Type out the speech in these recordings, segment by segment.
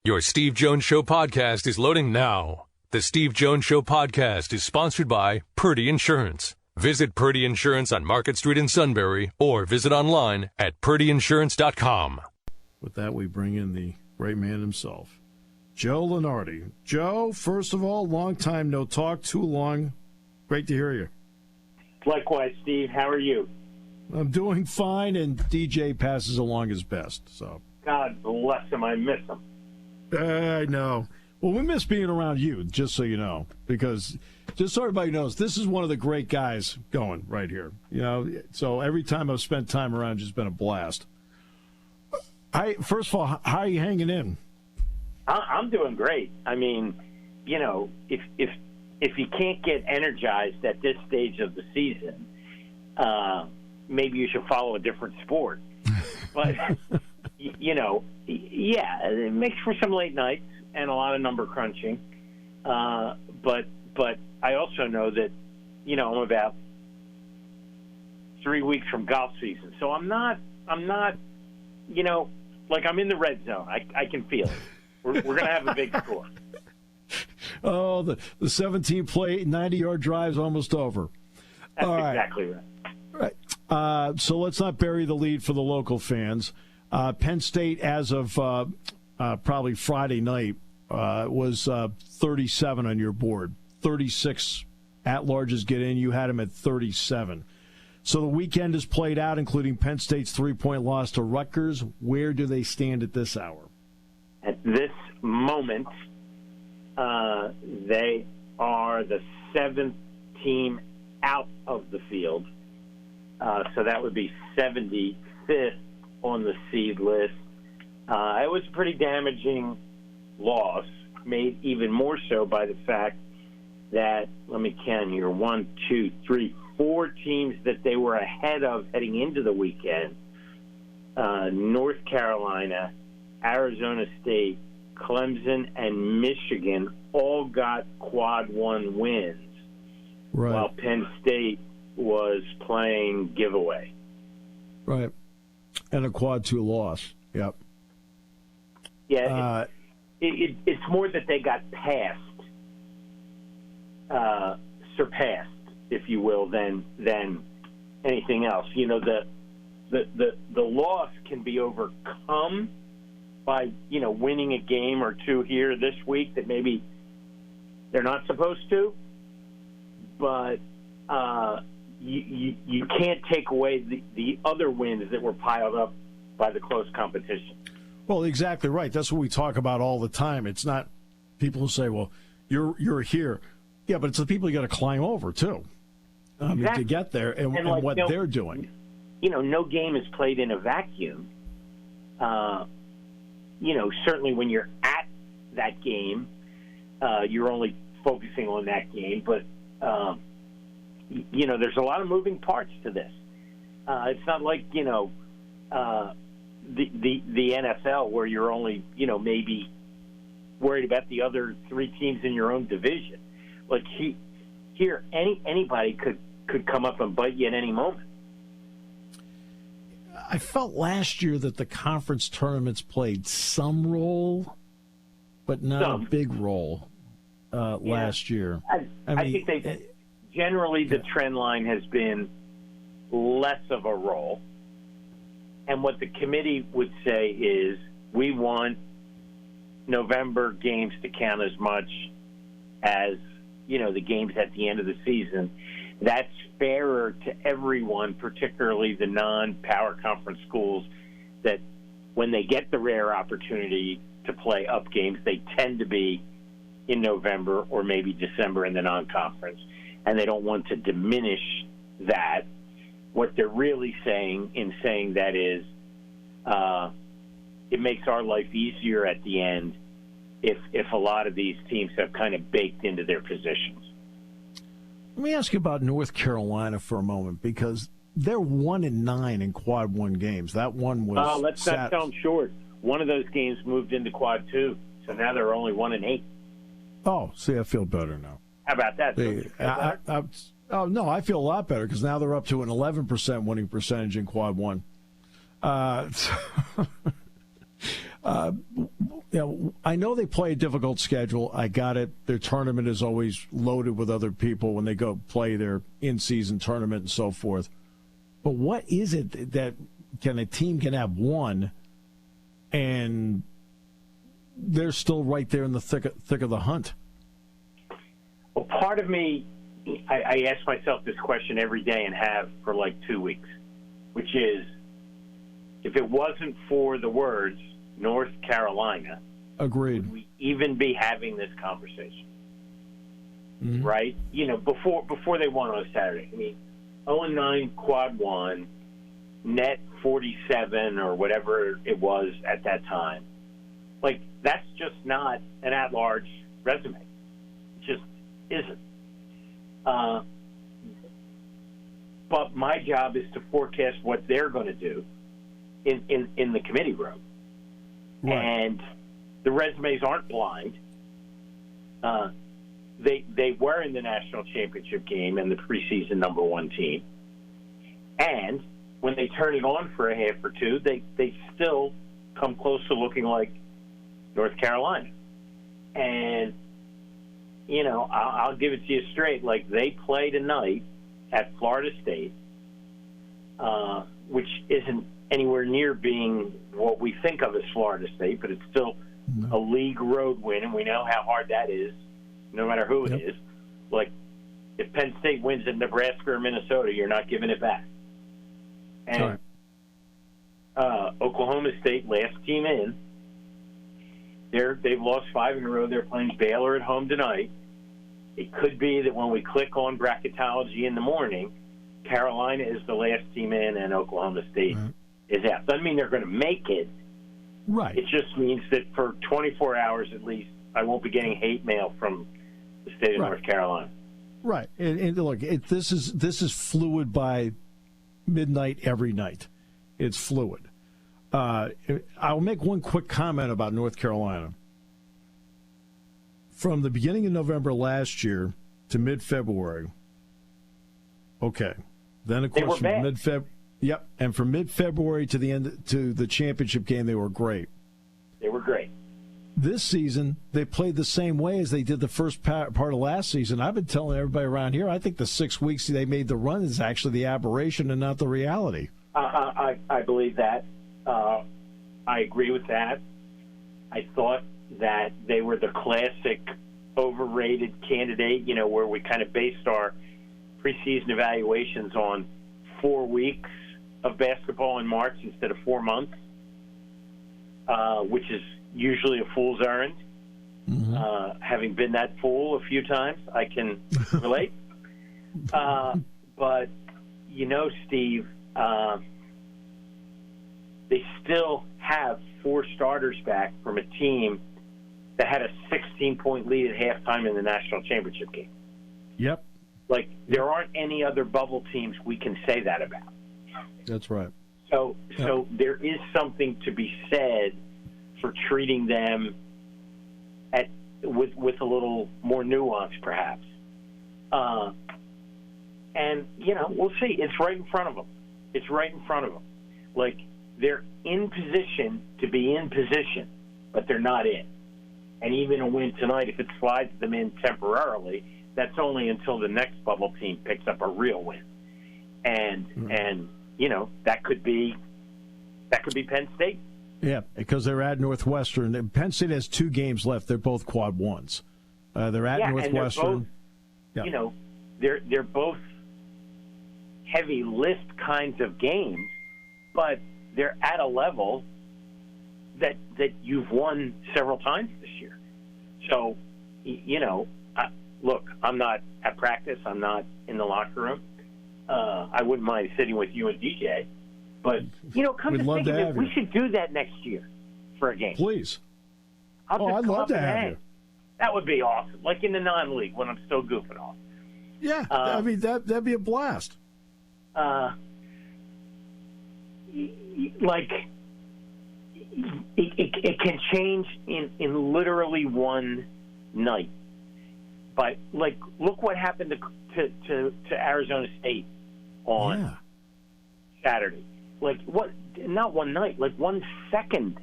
Your Steve Jones Show podcast is loading now. The Steve Jones Show podcast is sponsored by Purdy Insurance. Visit Purdy Insurance on Market Street in Sunbury or visit online at purdyinsurance.com. With that, we bring in the great man himself, Joe Lunardi. Joe, first of all, long time no talk, too long. Great to hear you. Likewise, Steve. How are you? I'm doing fine, and DJ passes along his best. So God bless him. I miss him. I know. Well, we miss being around you, just so you know, because just so everybody knows, this is one of the great guys going right here. You know, so every time I've spent time around, it's been a blast. First of all, how are you hanging in? I'm doing great. I mean, you know, if you can't get energized at this stage of the season, maybe you should follow a different sport. But you know, yeah, it makes for some late nights and a lot of number crunching. But I also know that, you know, I'm about 3 weeks from golf season, so I'm not, you know, like I'm in the red zone. I can feel it. We're going to have a big score. Oh, the 17-play, 90-yard drive is almost over. That's all right. Exactly right. Right. So let's not bury the lead for the local fans. Penn State, as of probably Friday night, was 37 on your board. 36 at-larges get in. You had them at 37. So the weekend is played out, including Penn State's 3-point loss to Rutgers. Where do they stand at this hour? At this moment, they are the 7th team out of the field. So that would be 75th on the seed list. It was a pretty damaging loss, made even more so by the fact that, let me count here, 1, 2, 3, 4 teams that they were ahead of heading into the weekend. North Carolina, Arizona State, Clemson, and Michigan all got quad 1 wins, right, while Penn State was playing giveaway. Right. And a quad 2 loss. Yep. Yeah, it's more that they got surpassed, if you will, than anything else. You know, the loss can be overcome by, you know, winning a game or two here this week that maybe they're not supposed to, but you can't take away the other wins that were piled up by the close competition. Well, exactly right. That's what we talk about all the time. It's not people who say, well, you're here. Yeah, but it's the people you got to climb over, too, Exactly. to get there and like, what they're doing. You know, no game is played in a vacuum. You know, certainly when you're at that game, you're only focusing on that game. But, you know, there's a lot of moving parts to this. It's not like, you know, the NFL where you're only, you know, maybe worried about the other 3 teams in your own division. Like here, anybody could come up and bite you at any moment. I felt last year that the conference tournaments played some role, but not a big role last year. I think they generally the trend line has been less of a role. And what the committee would say is we want November games to count as much as, you know, the games at the end of the season. That's fairer to everyone, particularly the non-power conference schools, that when they get the rare opportunity to play up games, they tend to be in November or maybe December in the non-conference, and they don't want to diminish that. What they're really saying in saying that is it makes our life easier at the end if a lot of these teams have kind of baked into their positions. Let me ask you about North Carolina for a moment, because they're 1-9 in quad 1 games. That one was. Let's not sell them short. One of those games moved into quad 2, so now they're only 1-8. Oh, see, I feel better now. How about that? No, I feel a lot better because now they're up to an 11% winning percentage in quad 1. I know they play a difficult schedule. I got it. Their tournament is always loaded with other people when they go play their in-season tournament and so forth. But what is it that a team can have one and they're still right there in the thick of the hunt? Well, part of me, I ask myself this question every day and have for like 2 weeks, which is, if it wasn't for the words North Carolina, agreed, would we even be having this conversation? Mm-hmm. Right? Before they won on a Saturday. I mean, 0-9 quad one, net 47 or whatever it was at that time. Like, that's just not an at-large resume. It just isn't. But my job is to forecast what they're going to do in the committee room. Right. And the resumes aren't blind. They were in the national championship game and the preseason number one team. And when they turn it on for a half or two, they still come close to looking like North Carolina. And, I'll give it to you straight. Like, they play tonight at Florida State, which isn't anywhere near being what we think of as Florida State, but it's still a league road win, and we know how hard that is, no matter who it is. Like, if Penn State wins at Nebraska or Minnesota, you're not giving it back. And Oklahoma State, last team in, they've lost 5 in a row. They're playing Baylor at home tonight. It could be that when we click on bracketology in the morning, Carolina is the last team in and Oklahoma State is out. Doesn't mean they're going to make it. Right. It just means that for 24 hours at least, I won't be getting hate mail from the state of North Carolina. Right. And look, this is fluid by midnight every night. It's fluid. I'll make one quick comment about North Carolina. From the beginning of November last year to mid-February, okay. Then, of course, from mid-February, and from mid-February to the end to the championship game, they were great. They were great. This season, they played the same way as they did the first part of last season. I've been telling everybody around here, I think the 6 weeks they made the run is actually the aberration and not the reality. I believe that. I agree with that. I thought that they were the classic overrated candidate, where we kind of based our preseason evaluations on 4 weeks of basketball in March instead of 4 months, which is usually a fool's errand. Mm-hmm. Having been that fool a few times, I can relate. But, Steve, they still have 4 starters back from a team that had a 16-point lead at halftime in the national championship game. Yep. Like, there aren't any other bubble teams we can say that about. That's right. So there is something to be said for treating them with a little more nuance, perhaps. And, we'll see. It's right in front of them. Like, they're in position to be in position, but they're not in. And even a win tonight, if it slides them in temporarily, that's only until the next bubble team picks up a real win. And that could be Penn State. Yeah, because they're at Northwestern. Penn State has 2 games left. They're both quad ones. They're at Northwestern. And they're both heavy lift kinds of games, but they're at a level that you've won several times this year. So, look, I'm not at practice. I'm not in the locker room. I wouldn't mind sitting with you and DJ. But, come to think of it, we should do that next year for a game. Please. I'd love to have you. That would be awesome. Like in the non-league when I'm still goofing off. Yeah, that'd be a blast. It can change in literally one night. But, look what happened to Arizona State on Saturday. Not one night, 1 second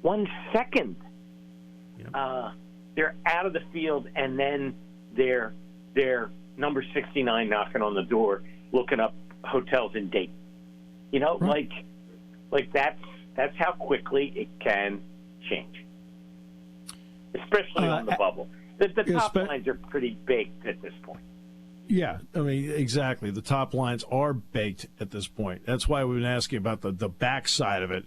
1 second. Yep. They're out of the field, and then they're number 69 knocking on the door, looking up hotels in Dayton. You know, right. like that's how quickly it can change, especially on the bubble. The top lines are pretty baked at this point. Yeah, I mean, exactly. The top lines are baked at this point. That's why we've been asking about the back side of it,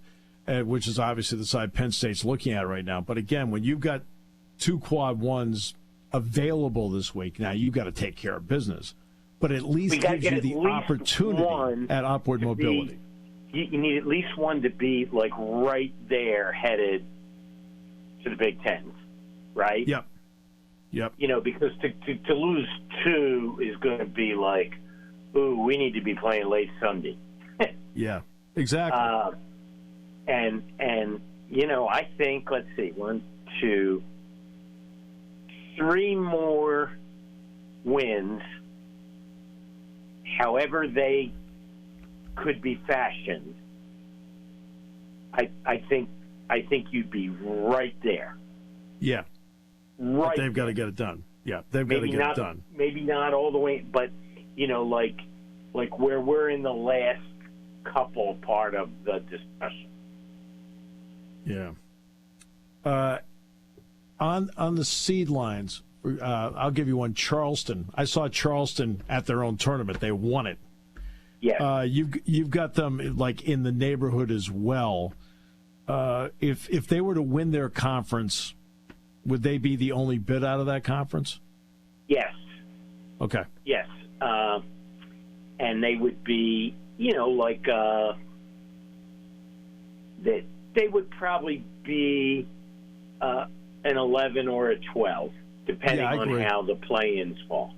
which is obviously the side Penn State's looking at right now. But again, when you've got 2 quad ones available this week, now you've got to take care of business. But at least gives you the opportunity at upward mobility. You need at least one to be like right there, headed to the Big Ten, right? Yep. You know, because to lose 2 is going to be like, ooh, we need to be playing late Sunday. Yeah, exactly. And you know, I think, let's see, 1, 2, 3 more wins, however they could be fashioned. I think you'd be right there. Yeah. Right. But they've got to get it done. Yeah, they've got to get it done. Maybe not all the way, but, you know, like where we're in the last couple part of the discussion. Yeah. On the seed lines, I'll give you one. Charleston. I saw Charleston at their own tournament. They won it. Yeah. You've got them like in the neighborhood as well. If they were to win their conference, would they be the only bid out of that conference? Yes. Okay. Yes. And they would be, you know, like they would probably be an 11 or a 12, depending on how the play-ins fall.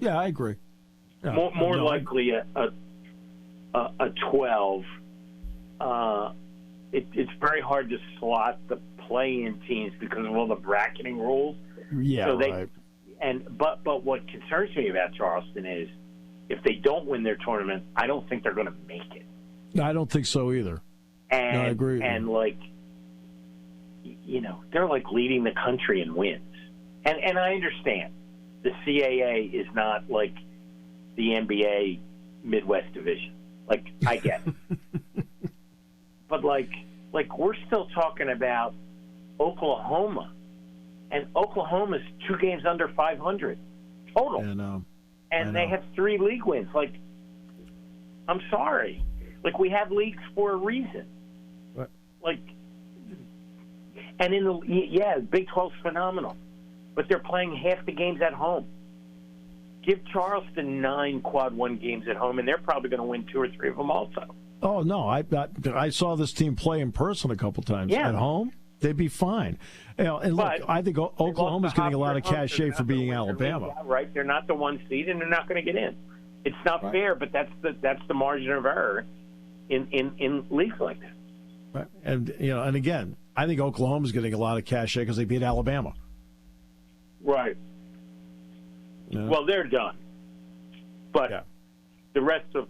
Yeah, I agree. More likely a 12. It's very hard to slot the play-in teams because of all the bracketing rules. Yeah, so right. But what concerns me about Charleston is if they don't win their tournament, I don't think they're going to make it. No, I don't think so either. And, no, I agree. And like, you know, they're like leading the country in wins. And I understand the CAA is not like the NBA Midwest Division. Like, I get it. But like we're still talking about Oklahoma, and Oklahoma's 2 games under 500 total. I know. And they have 3 league wins. Like, I'm sorry. Like, we have leagues for a reason. What? Like, and in the Big 12's phenomenal, but they're playing half the games at home. Give Charleston 9 quad 1 games at home, and they're probably going to win 2 or 3 of them also. Oh no, I saw this team play in person a couple times at home. They'd be fine. You know, and look, I think Oklahoma's getting a lot of cachet for beating Alabama. Right, they're not the 1 seed, and they're not going to get in. It's not fair, but that's the margin of error in leagues like that. Right. And you know, and again, I think Oklahoma's getting a lot of cachet because they beat Alabama. Right. Yeah. Well, they're done, but the rest of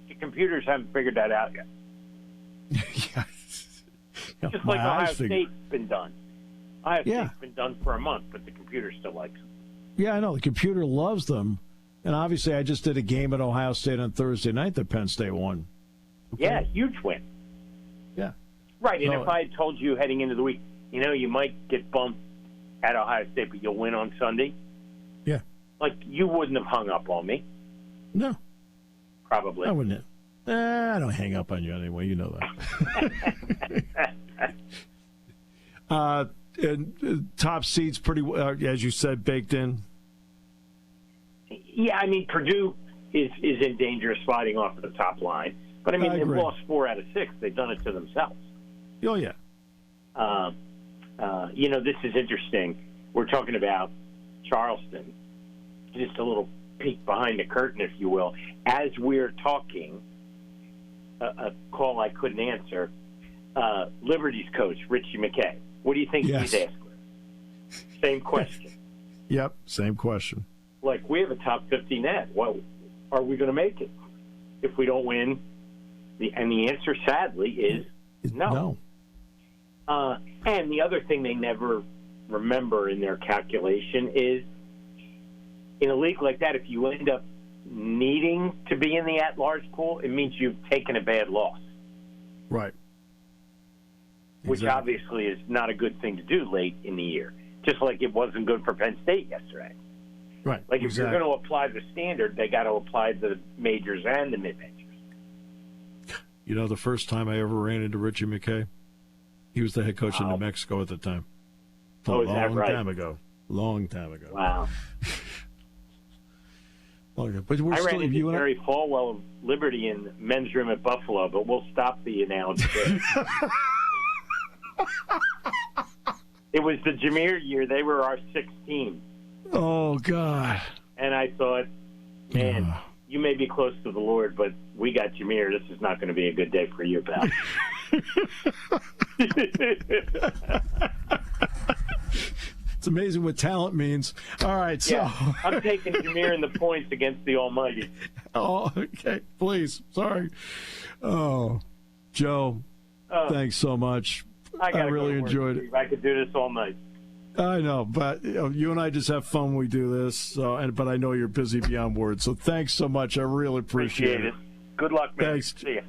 the computers haven't figured that out yet. Just like Ohio State's been done. Ohio State's been done for a month, but the computer still likes them. Yeah, I know. The computer loves them. And obviously, I just did a game at Ohio State on Thursday night that Penn State won. Okay. Yeah, huge win. Yeah. Right, and if I had told you heading into the week, you know, you might get bumped at Ohio State, but you'll win on Sunday. Yeah. Like, you wouldn't have hung up on me. No. Probably. I wouldn't have. I don't hang up on you anyway. You know that. And top seeds pretty, as you said, baked in. Yeah, I mean, Purdue is in danger of sliding off of the top line. But, I mean, they've lost 4 out of 6. They've done it to themselves. Oh, yeah. You know, this is interesting. We're talking about Charleston. Just a little peek behind the curtain, if you will. As we're talking, a call I couldn't answer, Liberty's coach, Richie McKay. What do you think he's asking? Same question. Yep, same question. Like, we have a top 50 net. Well, are we going to make it if we don't win? And the answer, sadly, is no. And the other thing they never remember in their calculation is, in a league like that, if you end up needing to be in the at-large pool, it means you've taken a bad loss. Right. Which obviously is not a good thing to do late in the year, just like it wasn't good for Penn State yesterday. Right. Like if you're going to apply the standard, they got to apply the majors and the mid-majors. You know, the first time I ever ran into Richie McKay, he was the head coach in New Mexico at the time. Oh, is that right? Long time ago. Wow. But we're I still, ran into Jerry Falwell of Liberty in the men's room at Buffalo, but we'll stop the analogy there. It was the Jameer year. They were our 16. Oh, God. And I thought, man, you may be close to the Lord, but we got Jameer. This is not going to be a good day for you, pal. It's amazing what talent means. All right, so. Yeah, I'm taking Jameer in the points against the Almighty. Oh, okay. Please. Sorry. Oh, Joe, thanks so much. I really enjoyed it. I could do this all night. I know, but you and I just have fun when we do this. But I know you're busy beyond words. So thanks so much. I really appreciate it. Good luck, man. Thanks. See ya.